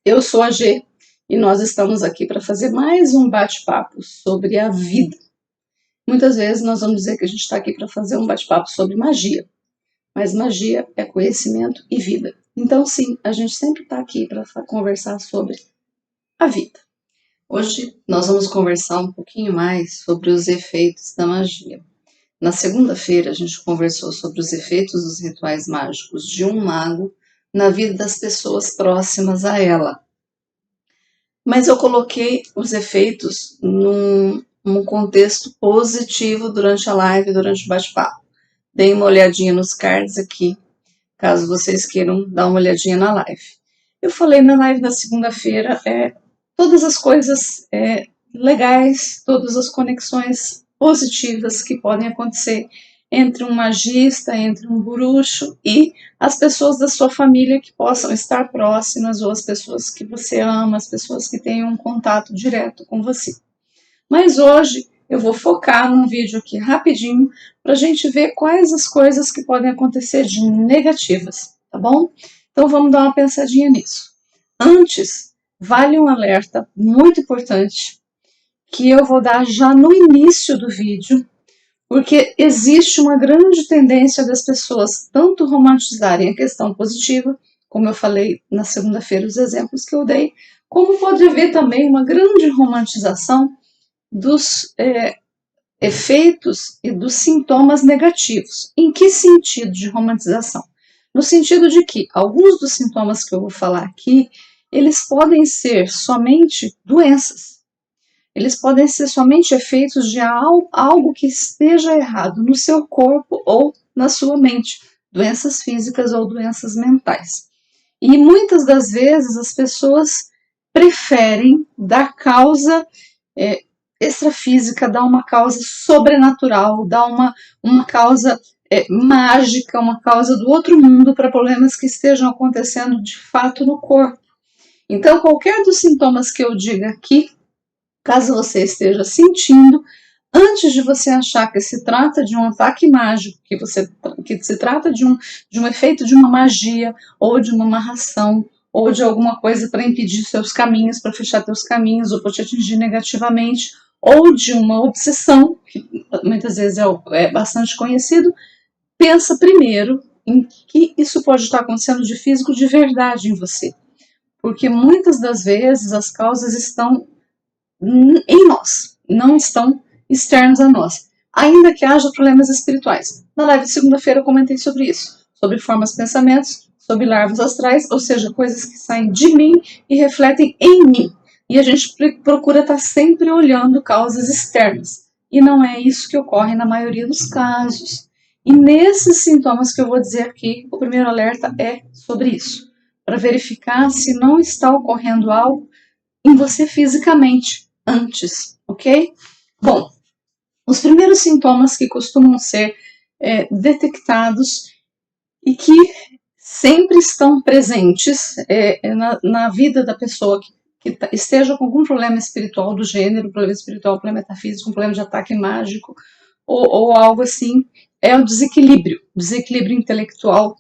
Eu sou a G e nós estamos aqui para fazer mais um bate-papo sobre a vida. Muitas vezes nós vamos dizer que a gente está aqui para fazer um bate-papo sobre magia, mas magia é conhecimento e vida. Então, sim, a gente sempre está aqui para conversar sobre a vida. Hoje nós vamos conversar um pouquinho mais sobre os efeitos da magia. Na segunda-feira a gente conversou sobre os efeitos dos rituais mágicos de um mago na vida das pessoas próximas a ela. Mas eu coloquei os efeitos num contexto positivo durante a live, durante o bate-papo. Deem uma olhadinha nos cards aqui, caso vocês queiram dar uma olhadinha na live. Eu falei na live da segunda-feira todas as coisas legais, todas as conexões positivas que podem acontecer entre um magista, entre um bruxo e as pessoas da sua família que possam estar próximas, ou as pessoas que você ama, as pessoas que tenham um contato direto com você. Mas hoje eu vou focar num vídeo aqui rapidinho para a gente ver quais as coisas que podem acontecer de negativas, tá bom? Então vamos dar uma pensadinha nisso. Antes, vale um alerta muito importante que eu vou dar já no início do vídeo, porque existe uma grande tendência das pessoas tanto romantizarem a questão positiva, como eu falei na segunda-feira, os exemplos que eu dei, como pode haver também uma grande romantização dos efeitos e dos sintomas negativos. Em que sentido de romantização? No sentido de que alguns dos sintomas que eu vou falar aqui, eles podem ser somente doenças. Eles podem ser somente efeitos de algo que esteja errado no seu corpo ou na sua mente, doenças físicas ou doenças mentais. E muitas das vezes as pessoas preferem dar causa extrafísica, dar uma causa sobrenatural, dar uma causa mágica, uma causa do outro mundo para problemas que estejam acontecendo de fato no corpo. Então, qualquer dos sintomas que eu diga aqui, caso você esteja sentindo, antes de você achar que se trata de um ataque mágico, que se trata de um efeito de uma magia, ou de uma amarração, ou de alguma coisa para impedir seus caminhos, para fechar seus caminhos, ou para te atingir negativamente, ou de uma obsessão, que muitas vezes é bastante conhecido, pensa primeiro em que isso pode estar acontecendo de físico de verdade em você. Porque muitas das vezes as causas estão em nós, não estão externos a nós, ainda que haja problemas espirituais. Na live de segunda-feira eu comentei sobre isso, sobre formas, pensamentos, sobre larvas astrais, ou seja, coisas que saem de mim e refletem em mim. E a gente procura estar sempre olhando causas externas, e não é isso que ocorre na maioria dos casos. E nesses sintomas que eu vou dizer aqui, o primeiro alerta é sobre isso, para verificar se não está ocorrendo algo em você fisicamente antes, ok? Bom, os primeiros sintomas que costumam ser detectados e que sempre estão presentes na vida da pessoa que esteja com algum problema espiritual do gênero, problema espiritual, problema metafísico, um problema de ataque mágico ou algo assim, é o desequilíbrio intelectual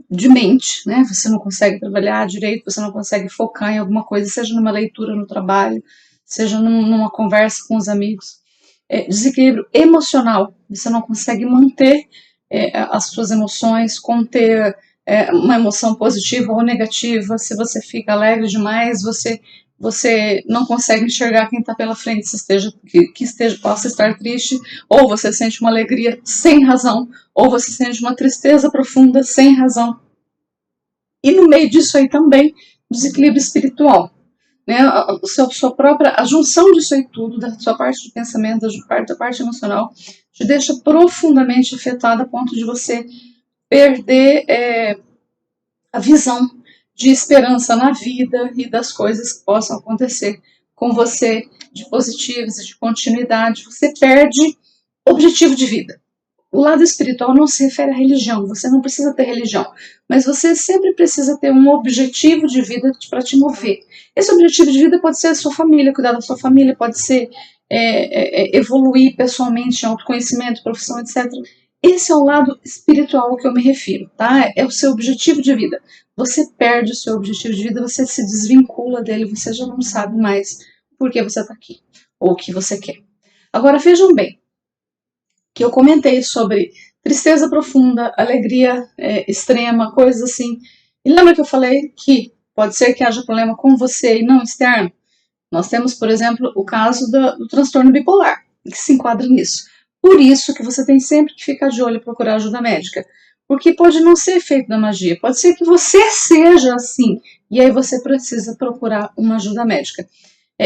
de mente, né? Você não consegue trabalhar direito, você não consegue focar em alguma coisa, seja numa leitura no trabalho, seja numa conversa com os amigos. Desequilíbrio emocional, você não consegue manter as suas emoções, conter uma emoção positiva ou negativa. Se você fica alegre demais, você não consegue enxergar quem está pela frente, possa estar triste, ou você sente uma alegria sem razão, ou você sente uma tristeza profunda sem razão. E no meio disso aí também, desequilíbrio espiritual. Né? A junção disso aí tudo, da sua parte de pensamento, da parte emocional, te deixa profundamente afetada a ponto de você perder a visão de esperança na vida e das coisas que possam acontecer com você, de positivos e de continuidade. Você perde objetivo de vida. O lado espiritual não se refere à religião, você não precisa ter religião, mas você sempre precisa ter um objetivo de vida para te mover. Esse objetivo de vida pode ser a sua família, cuidar da sua família, pode ser evoluir pessoalmente em autoconhecimento, profissão, etc. esse é o lado espiritual ao que eu me refiro, tá? É o seu objetivo de vida. Você perde o seu objetivo de vida, você se desvincula dele, você já não sabe mais por que você está aqui, ou o que você quer. Agora vejam bem, que eu comentei sobre tristeza profunda, alegria extrema, coisas assim. E lembra que eu falei que pode ser que haja problema com você e não externo? Nós temos, por exemplo, o caso do transtorno bipolar, que se enquadra nisso. Por isso que você tem sempre que ficar de olho e procurar ajuda médica. Porque pode não ser efeito da magia, pode ser que você seja assim, e aí você precisa procurar uma ajuda médica.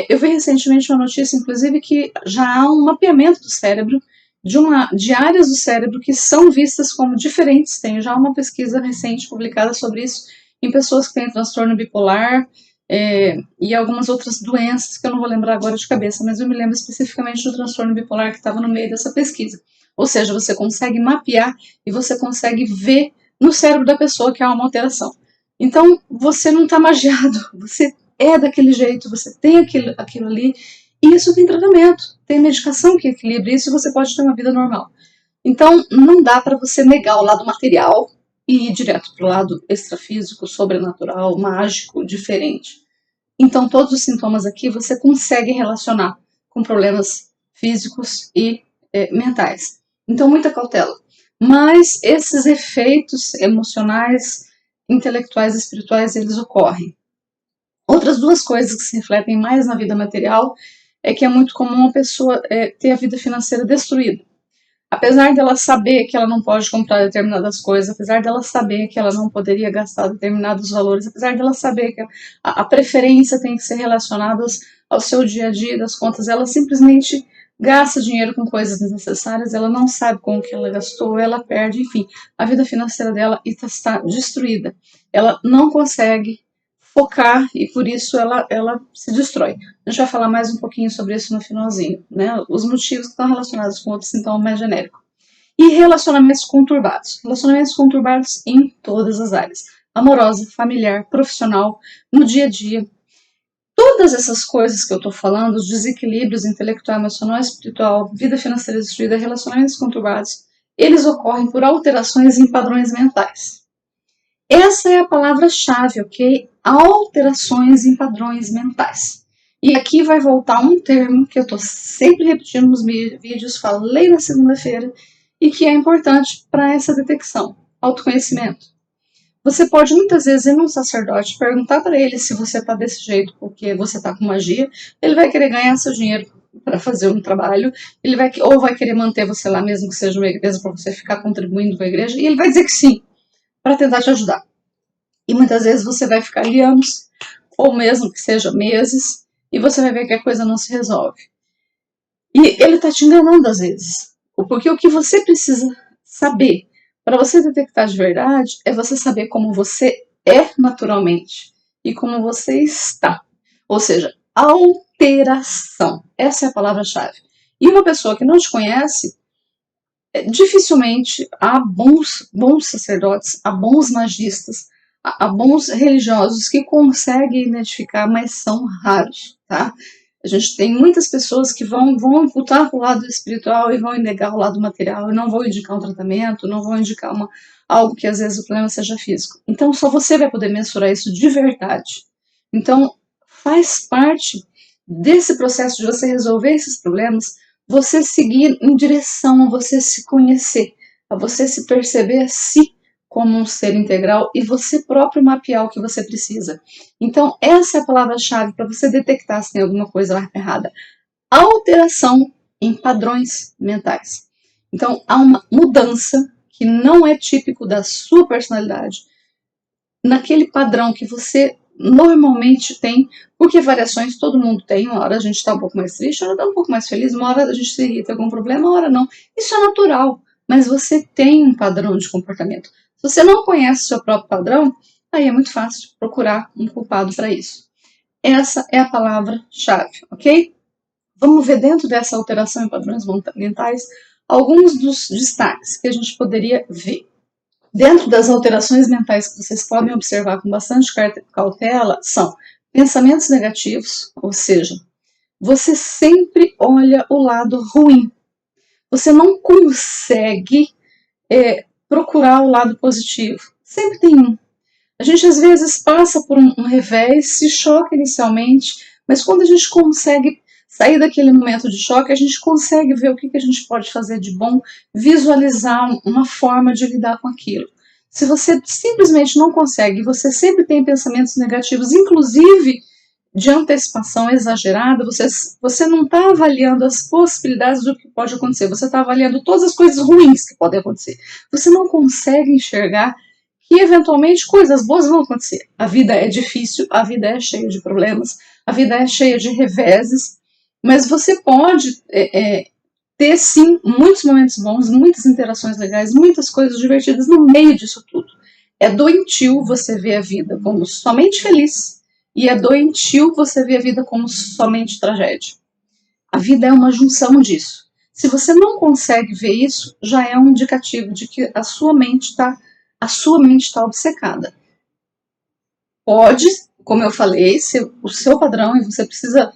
Eu vi recentemente uma notícia, inclusive, que já há um mapeamento do cérebro, de áreas do cérebro que são vistas como diferentes. Tem já uma pesquisa recente publicada sobre isso em pessoas que têm transtorno bipolar, e algumas outras doenças que eu não vou lembrar agora de cabeça, mas eu me lembro especificamente do transtorno bipolar que estava no meio dessa pesquisa. Ou seja, você consegue mapear e você consegue ver no cérebro da pessoa que há uma alteração. Então, você não está magiado, você é daquele jeito, você tem aquilo ali, e isso tem tratamento, tem medicação que equilibra isso e você pode ter uma vida normal. Então, não dá para você negar o lado material e ir direto para o lado extrafísico, sobrenatural, mágico, diferente. Então, todos os sintomas aqui você consegue relacionar com problemas físicos e mentais. Então, muita cautela. Mas esses efeitos emocionais, intelectuais e espirituais, eles ocorrem. Outras duas coisas que se refletem mais na vida material é que é muito comum uma pessoa ter a vida financeira destruída. Apesar dela saber que ela não pode comprar determinadas coisas, apesar dela saber que ela não poderia gastar determinados valores, apesar dela saber que a preferência tem que ser relacionada ao seu dia a dia, das contas, ela simplesmente gasta dinheiro com coisas desnecessárias, ela não sabe com o que ela gastou, ela perde, enfim, a vida financeira dela está destruída. Ela não consegue focar e por isso ela se destrói. A gente vai falar mais um pouquinho sobre isso no finalzinho, né? Os motivos que estão relacionados com outro sintoma mais genérico. E relacionamentos conturbados. Relacionamentos conturbados em todas as áreas. Amorosa, familiar, profissional, no dia a dia. Todas essas coisas que eu estou falando, os desequilíbrios intelectual, emocional, espiritual, vida financeira destruída, relacionamentos conturbados, eles ocorrem por alterações em padrões mentais. Essa é a palavra-chave, ok? Alterações em padrões mentais. E aqui vai voltar um termo que eu estou sempre repetindo nos vídeos, falei na segunda-feira, e que é importante para essa detecção: autoconhecimento. Você pode muitas vezes ir num sacerdote, perguntar para ele se você está desse jeito porque você está com magia, ele vai querer ganhar seu dinheiro para fazer um trabalho, ele vai, ou vai querer manter você lá mesmo que seja uma igreja para você ficar contribuindo com a igreja, e ele vai dizer que sim, para tentar te ajudar. E muitas vezes você vai ficar ali anos, ou mesmo que seja meses, e você vai ver que a coisa não se resolve. E ele está te enganando às vezes. Porque o que você precisa saber para você detectar de verdade é você saber como você é naturalmente e como você está. Ou seja, alteração. Essa é a palavra-chave. E uma pessoa que não te conhece, dificilmente há bons sacerdotes, há bons magistas, há bons religiosos que conseguem identificar, mas são raros, tá? A gente tem muitas pessoas que vão imputar para o lado espiritual e vão negar o lado material, e não vão indicar um tratamento, não vão indicar algo que às vezes o problema seja físico. Então só você vai poder mensurar isso de verdade. Então faz parte desse processo de você resolver esses problemas, você seguir em direção a você se conhecer, a você se perceber a si como um ser integral e você próprio mapear o que você precisa. Então, essa é a palavra-chave para você detectar se tem alguma coisa errada. Alteração em padrões mentais. Então, há uma mudança que não é típico da sua personalidade, naquele padrão que você normalmente tem, porque variações todo mundo tem. Uma hora a gente está um pouco mais triste, uma hora está um pouco mais feliz, uma hora a gente se irrita com algum problema, uma hora não. Isso é natural, mas você tem um padrão de comportamento. Se você não conhece o seu próprio padrão, aí é muito fácil procurar um culpado para isso. Essa é a palavra-chave, ok? Vamos ver dentro dessa alteração em padrões mentais alguns dos destaques que a gente poderia ver. Dentro das alterações mentais que vocês podem observar com bastante cautela são pensamentos negativos, ou seja, você sempre olha o lado ruim. Você não consegue procurar o lado positivo. Sempre tem um. A gente às vezes passa por um revés, se choca inicialmente, mas quando a gente consegue sair daquele momento de choque, a gente consegue ver o que a gente pode fazer de bom, visualizar uma forma de lidar com aquilo. Se você simplesmente não consegue, você sempre tem pensamentos negativos, inclusive de antecipação exagerada, você não está avaliando as possibilidades do que pode acontecer, você está avaliando todas as coisas ruins que podem acontecer. Você não consegue enxergar que eventualmente coisas boas vão acontecer. A vida é difícil, a vida é cheia de problemas, a vida é cheia de reveses, mas você pode ter sim muitos momentos bons, muitas interações legais, muitas coisas divertidas no meio disso tudo. É doentio você ver a vida como somente feliz e é doentio você ver a vida como somente tragédia. A vida é uma junção disso. Se você não consegue ver isso, já é um indicativo de que a sua mente está obcecada. Pode, como eu falei, ser o seu padrão e você precisa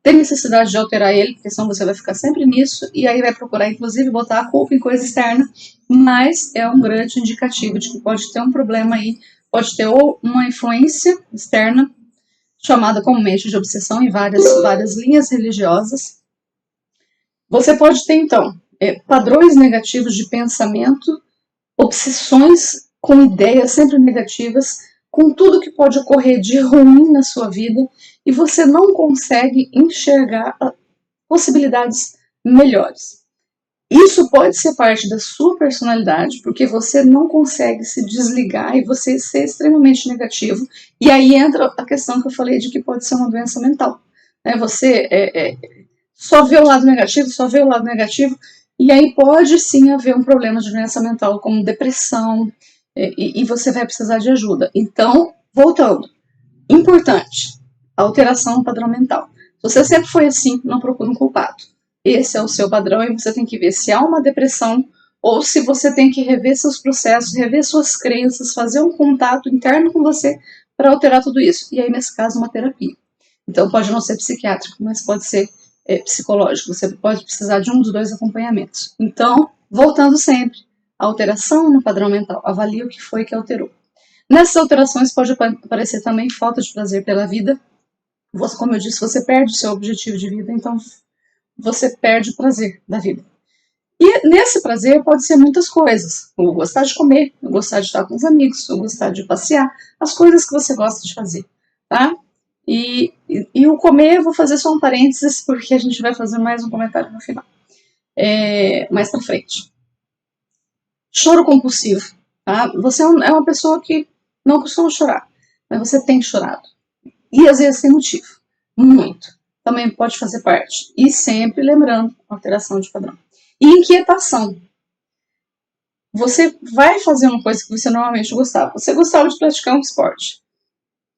ter necessidade de alterar ele, porque senão você vai ficar sempre nisso e aí vai procurar, inclusive, botar a culpa em coisa externa, mas é um grande indicativo de que pode ter um problema aí, pode ter ou uma influência externa, chamada comumente de obsessão em várias linhas religiosas. Você pode ter, então, padrões negativos de pensamento, obsessões com ideias sempre negativas, com tudo que pode ocorrer de ruim na sua vida, e você não consegue enxergar possibilidades melhores. Isso pode ser parte da sua personalidade, porque você não consegue se desligar e você ser extremamente negativo. E aí entra a questão que eu falei de que pode ser uma doença mental. Você só vê o lado negativo, e aí pode sim haver um problema de doença mental, como depressão, e você vai precisar de ajuda. Então, voltando, importante, alteração no padrão mental. Se você sempre foi assim, não procure um culpado. Esse é o seu padrão e você tem que ver se há uma depressão ou se você tem que rever seus processos, rever suas crenças, fazer um contato interno com você para alterar tudo isso. E aí, nesse caso, uma terapia. Então, pode não ser psiquiátrico, mas pode ser psicológico. Você pode precisar de um dos dois acompanhamentos. Então, voltando sempre, a alteração no padrão mental. Avalie o que foi que alterou. Nessas alterações pode aparecer também falta de prazer pela vida. Como eu disse, você perde o seu objetivo de vida, então você perde o prazer da vida. E nesse prazer pode ser muitas coisas. Ou gostar de comer, ou gostar de estar com os amigos, ou gostar de passear. As coisas que você gosta de fazer, tá? E o comer, eu vou fazer só um parênteses, porque a gente vai fazer mais um comentário no final. Mais pra frente. Choro compulsivo, tá? Você é uma pessoa que não costuma chorar, mas você tem chorado. E às vezes sem motivo. Muito. Também pode fazer parte. E sempre lembrando, alteração de padrão. E inquietação. Você vai fazer uma coisa que você normalmente gostava. Você gostava de praticar um esporte.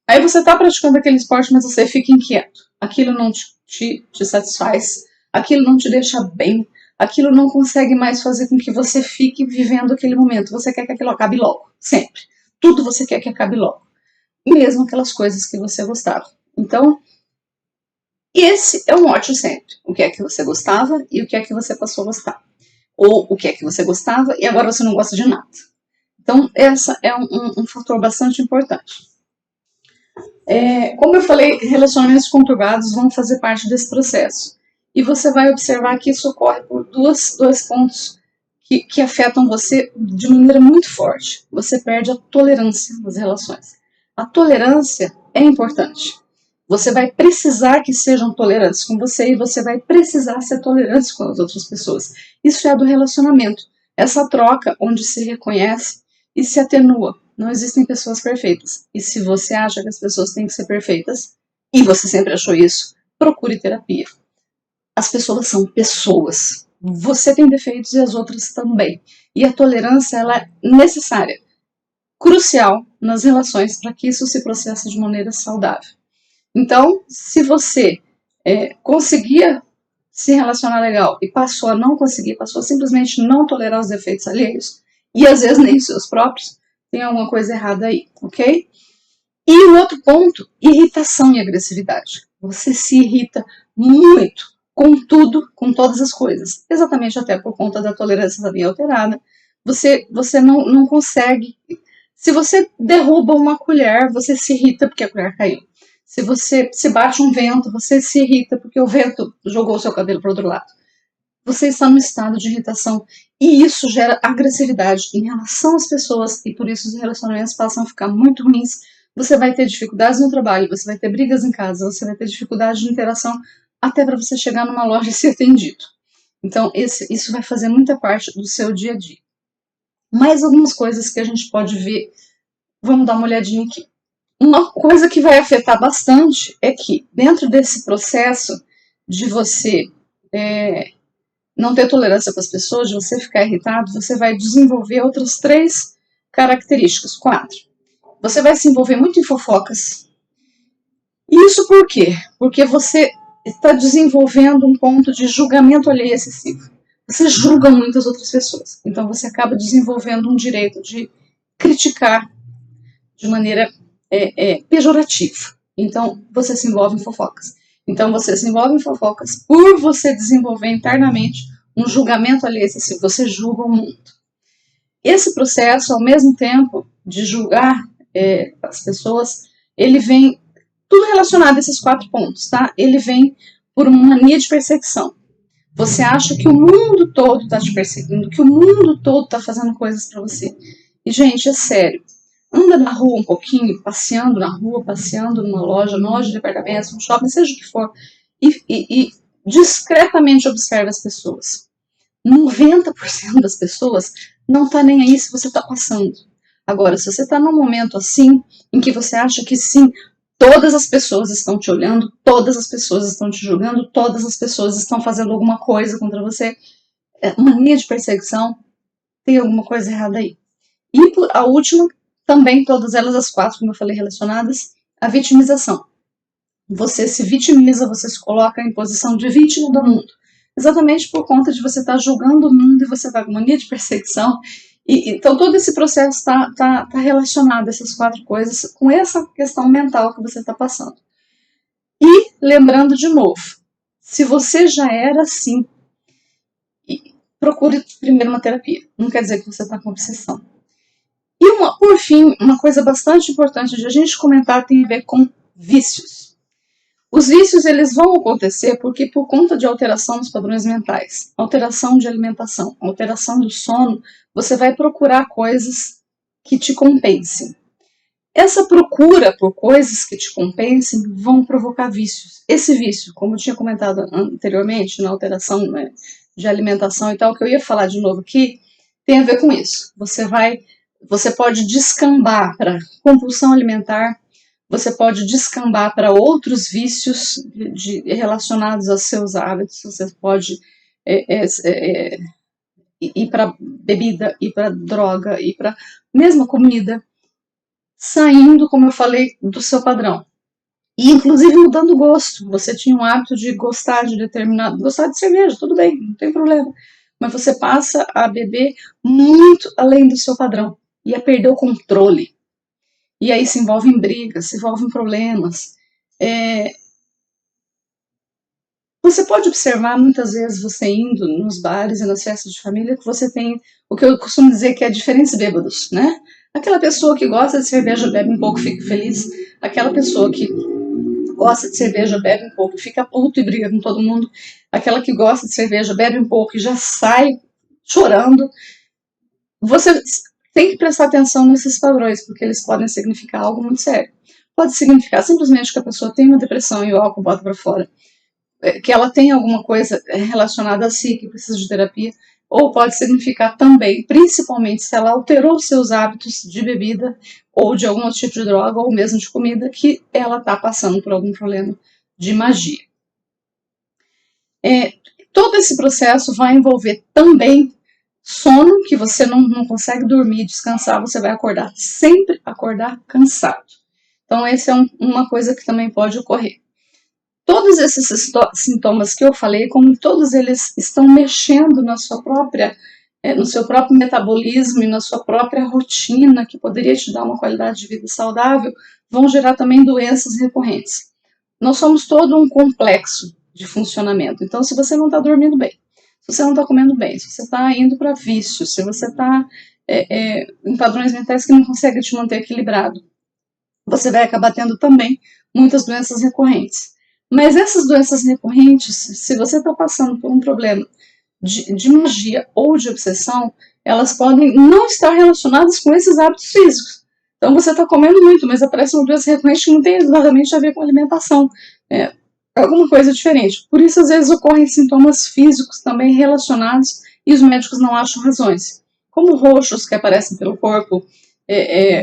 Aí você está praticando aquele esporte, mas você fica inquieto. Aquilo não te satisfaz. Aquilo não te deixa bem. Aquilo não consegue mais fazer com que você fique vivendo aquele momento. Você quer que aquilo acabe logo. Sempre. Tudo você quer que acabe logo. Mesmo aquelas coisas que você gostava. Então, esse é um mote sempre. O que é que você gostava e o que é que você passou a gostar. Ou o que é que você gostava e agora você não gosta de nada. Então, esse é um fator bastante importante. Como eu falei, relacionamentos conturbados vão fazer parte desse processo. E você vai observar que isso ocorre por dois pontos que afetam você de maneira muito forte. Você perde a tolerância nas relações. A tolerância é importante. Você vai precisar que sejam tolerantes com você e você vai precisar ser tolerante com as outras pessoas. Isso é do relacionamento. Essa troca onde se reconhece e se atenua. Não existem pessoas perfeitas. E se você acha que as pessoas têm que ser perfeitas, e você sempre achou isso, procure terapia. As pessoas são pessoas. Você tem defeitos e as outras também. E a tolerância ela é necessária, crucial nas relações para que isso se processe de maneira saudável. Então, se você conseguia se relacionar legal e passou a não conseguir, passou a simplesmente não tolerar os defeitos alheios, e às vezes nem os seus próprios, tem alguma coisa errada aí, ok? E o outro ponto, irritação e agressividade. Você se irrita muito com tudo, com todas as coisas. Exatamente até por conta da tolerância também alterada, você não consegue. Se você derruba uma colher, você se irrita porque a colher caiu. Se você se bate um vento, você se irrita porque o vento jogou o seu cabelo para o outro lado. Você está num estado de irritação e isso gera agressividade em relação às pessoas e por isso os relacionamentos passam a ficar muito ruins. Você vai ter dificuldades no trabalho, você vai ter brigas em casa, você vai ter dificuldade de interação até para você chegar numa loja e ser atendido. Então isso vai fazer muita parte do seu dia a dia. Mais algumas coisas que a gente pode ver, vamos dar uma olhadinha aqui. Uma coisa que vai afetar bastante é que dentro desse processo de você não ter tolerância com as pessoas, de você ficar irritado, você vai desenvolver outras 3 características, 4. Você vai se envolver muito em fofocas. Isso por quê? Porque você está desenvolvendo um ponto de julgamento alheio excessivo. Você julga muitas outras pessoas. Então você acaba desenvolvendo um direito de criticar de maneira pejorativa. Então você se envolve em fofocas. Então você se envolve em fofocas por você desenvolver internamente um julgamento alheio excessivo. Você julga o mundo. Esse processo, ao mesmo tempo de julgar as pessoas, ele vem tudo relacionado a esses 4 pontos, tá? Ele vem por uma mania de perseguição. Você acha que o mundo todo está te perseguindo, que o mundo todo está fazendo coisas para você. E, gente, é sério. Anda na rua um pouquinho, passeando na rua, passeando numa loja de departamentos, um shopping, seja o que for, e discretamente observe as pessoas. 90% das pessoas não está nem aí se você está passando. Agora, se você está num momento assim, em que você acha que sim, todas as pessoas estão te olhando, todas as pessoas estão te julgando, todas as pessoas estão fazendo alguma coisa contra você, mania de perseguição, tem alguma coisa errada aí. E a última, também todas elas, as 4, como eu falei, relacionadas, a vitimização. Você se vitimiza, você se coloca em posição de vítima do mundo. Exatamente por conta de você estar julgando o mundo e você está com mania de perseguição. Então todo esse processo está relacionado, essas 4 coisas, com essa questão mental que você está passando. E lembrando de novo, se você já era assim, procure primeiro uma terapia. Não quer dizer que você está com obsessão. E por fim, uma coisa bastante importante de a gente comentar tem a ver com vícios. Os vícios eles vão acontecer porque por conta de alteração dos padrões mentais, alteração de alimentação, alteração do sono, você vai procurar coisas que te compensem. Essa procura por coisas que te compensem vão provocar vícios. Esse vício, como eu tinha comentado anteriormente, na alteração de alimentação e tal, que eu ia falar de novo aqui, tem a ver com isso. Você pode descambar para compulsão alimentar, você pode descambar para outros vícios relacionados aos seus hábitos, você pode ir para bebida, ir para droga, ir para mesma comida, saindo, como eu falei, do seu padrão. E inclusive mudando o gosto. Você tinha um hábito de gostar de gostar de cerveja, tudo bem, não tem problema. Mas você passa a beber muito além do seu padrão e a perder o controle. E aí se envolve em brigas, se envolve em problemas. Você pode observar muitas vezes você indo nos bares e nas festas de família que você tem o que eu costumo dizer que é diferentes bêbados, né? Aquela pessoa que gosta de cerveja bebe um pouco e fica feliz. Aquela pessoa que gosta de cerveja bebe um pouco e fica puto e briga com todo mundo. Aquela que gosta de cerveja bebe um pouco e já sai chorando. Você tem que prestar atenção nesses padrões, porque eles podem significar algo muito sério. Pode significar simplesmente que a pessoa tem uma depressão e o álcool bota para fora. Que ela tem alguma coisa relacionada a si, que precisa de terapia. Ou pode significar também, principalmente se ela alterou seus hábitos de bebida ou de algum outro tipo de droga ou mesmo de comida, que ela está passando por algum problema de magia. Todo esse processo vai envolver também sono, que você não consegue dormir, descansar, você vai acordar, sempre acordar cansado. Então essa é uma coisa que também pode ocorrer. Todos esses sintomas que eu falei, como todos eles estão mexendo na sua própria, no seu próprio metabolismo e na sua própria rotina, que poderia te dar uma qualidade de vida saudável, vão gerar também doenças recorrentes. Nós somos todo um complexo de funcionamento. Então, se você não está dormindo bem, se você não está comendo bem, se você está indo para vício, se você está em padrões mentais que não conseguem te manter equilibrado, você vai acabar tendo também muitas doenças recorrentes. Mas essas doenças recorrentes, se você está passando por um problema de magia ou de obsessão, elas podem não estar relacionadas com esses hábitos físicos. Então você está comendo muito, mas aparece uma doença recorrente que não tem exatamente a ver com alimentação. Alguma coisa diferente. Por isso, às vezes, ocorrem sintomas físicos também relacionados e os médicos não acham razões. Como roxos que aparecem pelo corpo,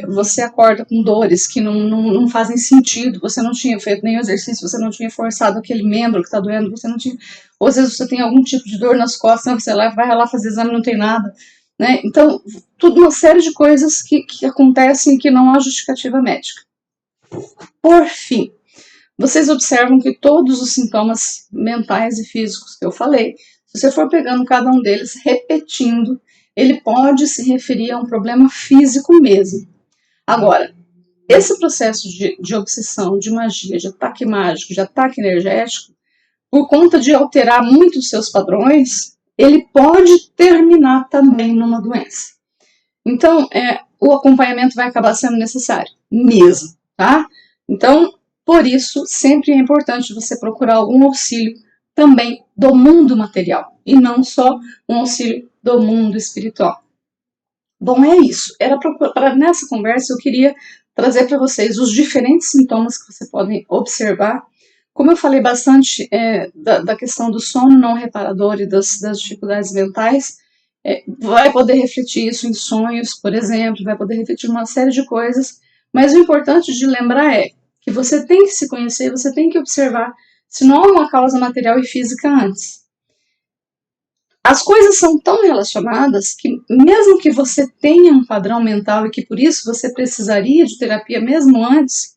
você acorda com dores que não fazem sentido, você não tinha feito nenhum exercício, você não tinha forçado aquele membro que está doendo, você não tinha... Ou às vezes você tem algum tipo de dor nas costas, você vai lá fazer exame e não tem nada. Né? Então, tudo uma série de coisas que acontecem e que não há justificativa médica. Por fim, vocês observam que todos os sintomas mentais e físicos que eu falei, se você for pegando cada um deles, repetindo, ele pode se referir a um problema físico mesmo. Agora, esse processo de obsessão, de magia, de ataque mágico, de ataque energético, por conta de alterar muito os seus padrões, ele pode terminar também numa doença. Então, o acompanhamento vai acabar sendo necessário, mesmo, tá? Então, por isso, sempre é importante você procurar algum auxílio também do mundo material, e não só um auxílio do mundo espiritual. Bom, é isso. Era nessa conversa eu queria trazer para vocês os diferentes sintomas que você pode observar. Como eu falei bastante da questão do sono não reparador e das dificuldades mentais, vai poder refletir isso em sonhos, por exemplo, vai poder refletir uma série de coisas, mas o importante de lembrar é que você tem que se conhecer, você tem que observar se não há uma causa material e física antes. As coisas são tão relacionadas que, mesmo que você tenha um padrão mental e que por isso você precisaria de terapia mesmo antes,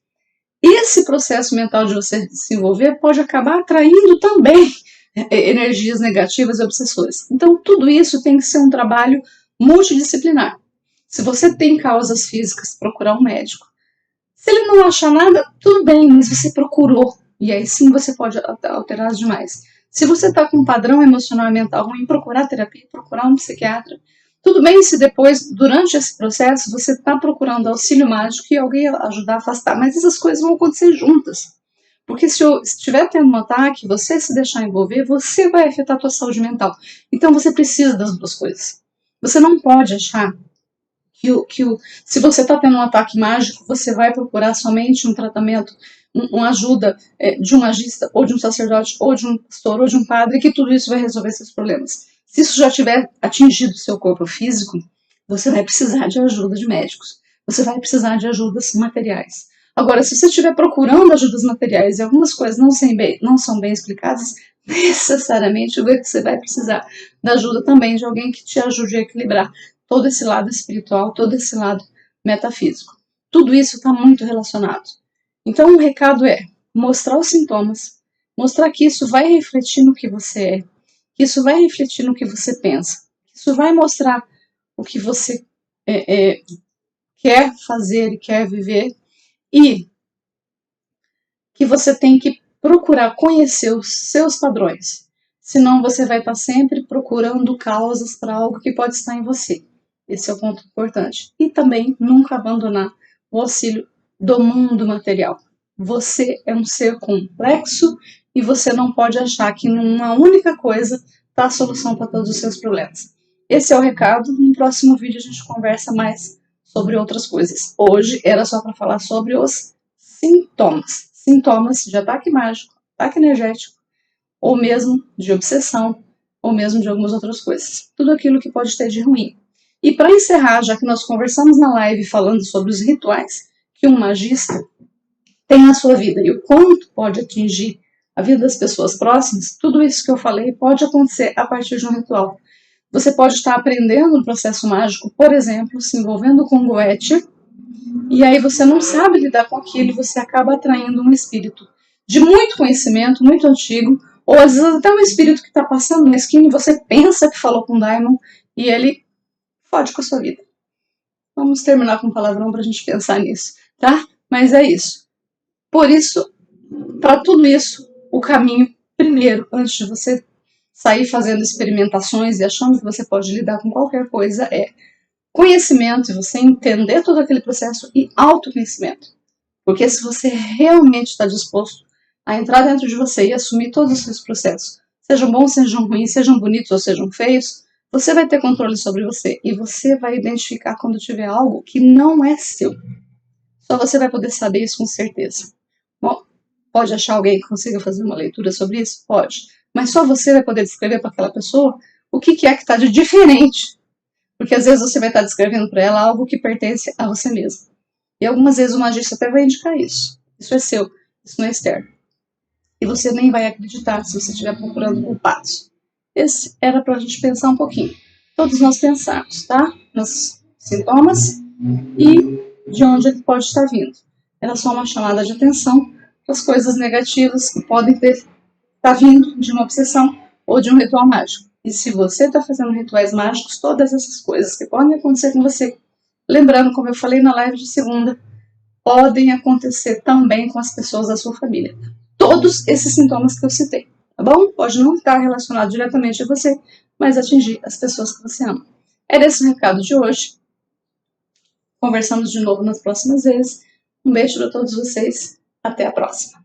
esse processo mental de você se envolver pode acabar atraindo também energias negativas e obsessores. Então, tudo isso tem que ser um trabalho multidisciplinar. Se você tem causas físicas, procurar um médico. Se ele não achar nada, tudo bem, mas você procurou. E aí sim você pode alterar as demais. Se você está com um padrão emocional e mental ruim, procurar terapia, procurar um psiquiatra. Tudo bem se depois, durante esse processo, você está procurando auxílio mágico e alguém ajudar a afastar, mas essas coisas vão acontecer juntas. Porque se estiver tendo um ataque, você se deixar envolver, você vai afetar a sua saúde mental. Então você precisa das duas coisas. Você não pode achar se você está tendo um ataque mágico, você vai procurar somente um tratamento, uma ajuda de um magista, ou de um sacerdote, ou de um pastor, ou de um padre, que tudo isso vai resolver seus problemas. Se isso já tiver atingido o seu corpo físico, você vai precisar de ajuda de médicos. Você vai precisar de ajudas materiais. Agora, se você estiver procurando ajudas materiais e algumas coisas não são bem explicadas, necessariamente você vai precisar da ajuda também de alguém que te ajude a equilibrar todo esse lado espiritual, todo esse lado metafísico. Tudo isso está muito relacionado. Então, o recado é mostrar os sintomas, mostrar que isso vai refletir no que você é, que isso vai refletir no que você pensa, que isso vai mostrar o que você quer fazer e quer viver, e que você tem que procurar conhecer os seus padrões. Senão você vai estar sempre procurando causas para algo que pode estar em você. Esse é o ponto importante. E também nunca abandonar o auxílio do mundo material. Você é um ser complexo e você não pode achar que numa única coisa está a solução para todos os seus problemas. Esse é o recado. No próximo vídeo a gente conversa mais sobre outras coisas. Hoje era só para falar sobre os sintomas. Sintomas de ataque mágico, ataque energético, ou mesmo de obsessão, ou mesmo de algumas outras coisas. Tudo aquilo que pode ter de ruim. E para encerrar, já que nós conversamos na live falando sobre os rituais que um magista tem na sua vida e o quanto pode atingir a vida das pessoas próximas, tudo isso que eu falei pode acontecer a partir de um ritual. Você pode estar aprendendo um processo mágico, por exemplo, se envolvendo com Goethe, e aí você não sabe lidar com aquilo e você acaba atraindo um espírito de muito conhecimento, muito antigo, ou às vezes até um espírito que está passando na esquina e você pensa que falou com o Daimon e ele fode com a sua vida. Vamos terminar com um palavrão para a gente pensar nisso, tá? Mas é isso. Por isso, para tudo isso, o caminho, primeiro, antes de você sair fazendo experimentações e achando que você pode lidar com qualquer coisa. É conhecimento, e você entender todo aquele processo, e autoconhecimento. Porque se você realmente está disposto a entrar dentro de você e assumir todos os seus processos, sejam bons, sejam ruins, sejam bonitos ou sejam feios, você vai ter controle sobre você e você vai identificar quando tiver algo que não é seu. Só você vai poder saber isso com certeza. Bom, pode achar alguém que consiga fazer uma leitura sobre isso? Pode. Mas só você vai poder descrever para aquela pessoa o que é que está de diferente. Porque às vezes você vai estar descrevendo para ela algo que pertence a você mesmo. E algumas vezes o magista até vai indicar isso. Isso é seu, isso não é externo. E você nem vai acreditar se você estiver procurando culpados. Esse era para a gente pensar um pouquinho. Todos nós pensarmos, tá? Nos sintomas e de onde ele pode estar vindo. Era só uma chamada de atenção para as coisas negativas que podem estar vindo de uma obsessão ou de um ritual mágico. E se você está fazendo rituais mágicos, todas essas coisas que podem acontecer com você, lembrando, como eu falei na live de segunda, podem acontecer também com as pessoas da sua família. Todos esses sintomas que eu citei, tá bom? Pode não estar relacionado diretamente a você, mas atingir as pessoas que você ama. Era esse o recado de hoje. Conversamos de novo nas próximas vezes. Um beijo para todos vocês. Até a próxima.